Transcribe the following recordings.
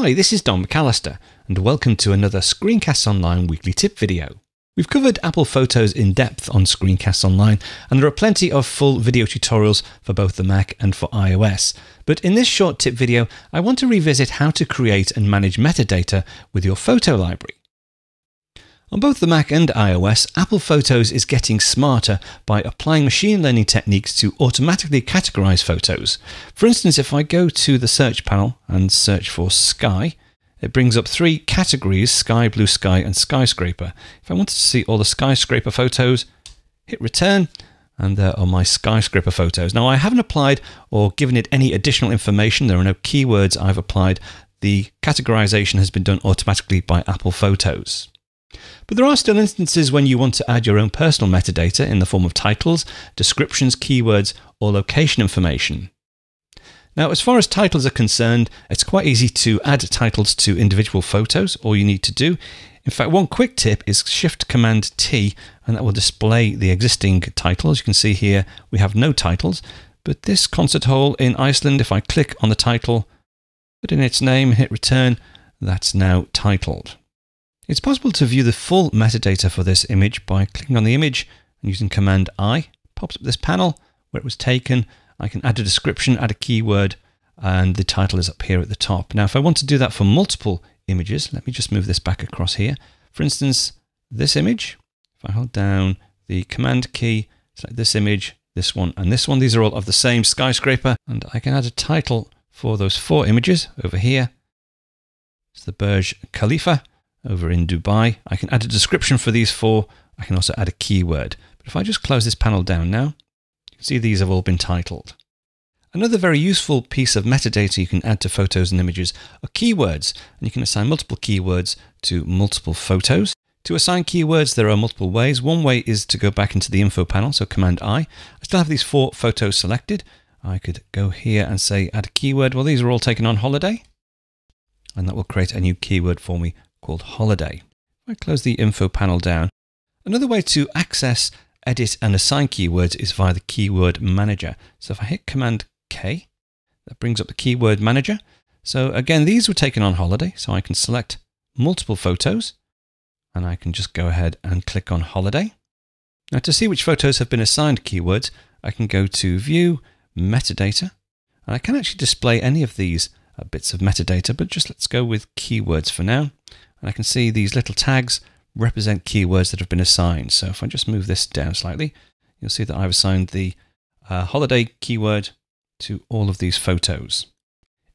Hi, this is Don McAllister, and welcome to another ScreenCastsOnline weekly tip video. We've covered Apple Photos in depth on ScreenCastsOnline, and there are plenty of full video tutorials for both the Mac and for iOS. But in this short tip video, I want to revisit how to create and manage metadata with your photo library. On both the Mac and iOS, Apple Photos is getting smarter by applying machine learning techniques to automatically categorize photos. For instance, if I go to the search panel and search for sky, it brings up three categories: sky, blue sky, and skyscraper. If I wanted to see all the skyscraper photos, hit return, and there are my skyscraper photos. Now, I haven't applied or given it any additional information. There are no keywords I've applied. The categorization has been done automatically by Apple Photos. But there are still instances when you want to add your own personal metadata in the form of titles, descriptions, keywords, or location information. Now, as far as titles are concerned, it's quite easy to add titles to individual photos. All you need to do, in fact, one quick tip is Shift-Command-T, and that will display the existing titles. You can see here we have no titles, but this concert hall in Iceland, if I click on the title, put in its name, hit return, that's now titled. It's possible to view the full metadata for this image by clicking on the image and using Command-I. Pops up this panel where it was taken. I can add a description, add a keyword, and the title is up here at the top. Now, if I want to do that for multiple images, let me just move this back across here. For instance, this image, if I hold down the Command key, select this image, this one, and this one, these are all of the same skyscraper, and I can add a title for those four images over here. It's the Burj Khalifa over in Dubai. I can add a description for these four. I can also add a keyword. But if I just close this panel down now, you can see these have all been titled. Another very useful piece of metadata you can add to photos and images are keywords, and you can assign multiple keywords to multiple photos. To assign keywords, there are multiple ways. One way is to go back into the info panel, so Command-I. I still have these four photos selected. I could go here and say add a keyword. Well, these are all taken on holiday, and that will create a new keyword for me called holiday. If I close the info panel down, another way to access, edit, and assign keywords is via the keyword manager. So if I hit Command K, that brings up the keyword manager. So again, these were taken on holiday, so I can select multiple photos and I can just go ahead and click on holiday. Now, to see which photos have been assigned keywords, I can go to View, Metadata, and I can actually display any of these bits of metadata, but just let's go with keywords for now. And I can see these little tags represent keywords that have been assigned. So if I just move this down slightly, you'll see that I've assigned the holiday keyword to all of these photos.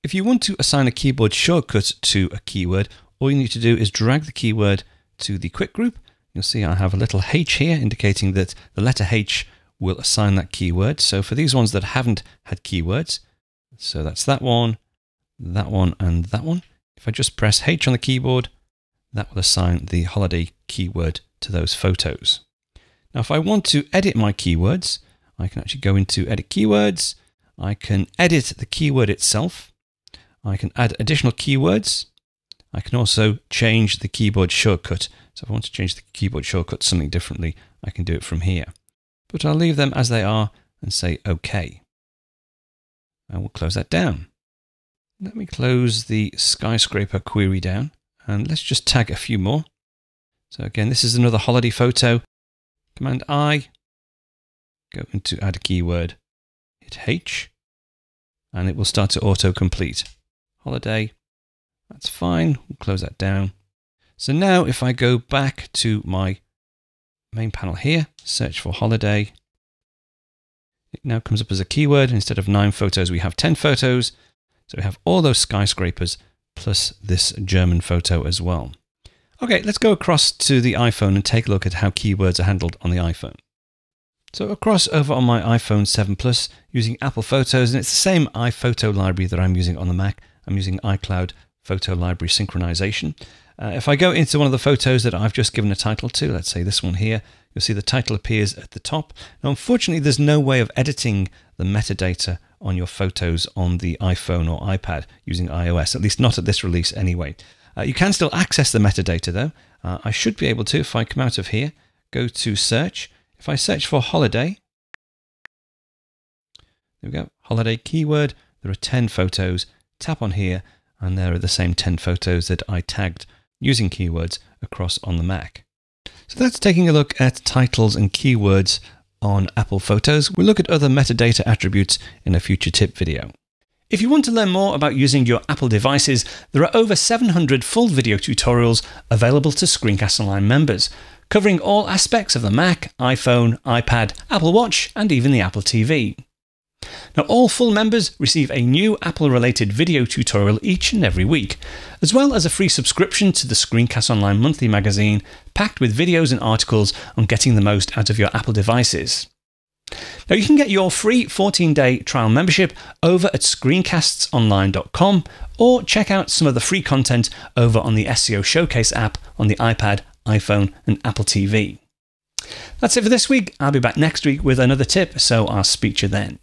If you want to assign a keyboard shortcut to a keyword, all you need to do is drag the keyword to the quick group. You'll see I have a little H here indicating that the letter H will assign that keyword. So for these ones that haven't had keywords, so that's that one, and that one. If I just press H on the keyboard, that will assign the holiday keyword to those photos. Now, if I want to edit my keywords, I can actually go into Edit Keywords. I can edit the keyword itself. I can add additional keywords. I can also change the keyboard shortcut. So if I want to change the keyboard shortcut to something differently, I can do it from here. But I'll leave them as they are and say OK. And we'll close that down. Let me close the skyscraper query down. And let's just tag a few more. So again, this is another holiday photo. Command-I, go into add a keyword, hit H, and it will start to auto-complete. Holiday, that's fine. We'll close that down. So now if I go back to my main panel here, search for holiday, it now comes up as a keyword. Instead of 9 photos, we have 10 photos. So we have all those skyscrapers plus this German photo as well. Okay, let's go across to the iPhone and take a look at how keywords are handled on the iPhone. So across over on my iPhone 7 Plus using Apple Photos, and it's the same iPhoto library that I'm using on the Mac. I'm using iCloud Photo Library Synchronization. If I go into one of the photos that I've just given a title to, let's say this one here, you'll see the title appears at the top. Now, unfortunately, there's no way of editing the metadata on your photos on the iPhone or iPad using iOS, at least not at this release anyway. You can still access the metadata though. I should be able to, if I come out of here, go to search. If I search for holiday, there we go, holiday keyword, there are 10 photos. Tap on here And there are the same 10 photos that I tagged using keywords across on the Mac. So that's taking a look at titles and keywords on Apple Photos. We'll look at other metadata attributes in a future tip video. If you want to learn more about using your Apple devices, there are over 700 full video tutorials available to Screencast Online members, covering all aspects of the Mac, iPhone, iPad, Apple Watch, and even the Apple TV. Now, all full members receive a new Apple-related video tutorial each and every week, as well as a free subscription to the Screencast Online monthly magazine, packed with videos and articles on getting the most out of your Apple devices. Now, you can get your free 14-day trial membership over at ScreenCastsOnline.com, or check out some of the free content over on the SCO Showcase app on the iPad, iPhone, and Apple TV. That's it for this week. I'll be back next week with another tip, so I'll speak to you then.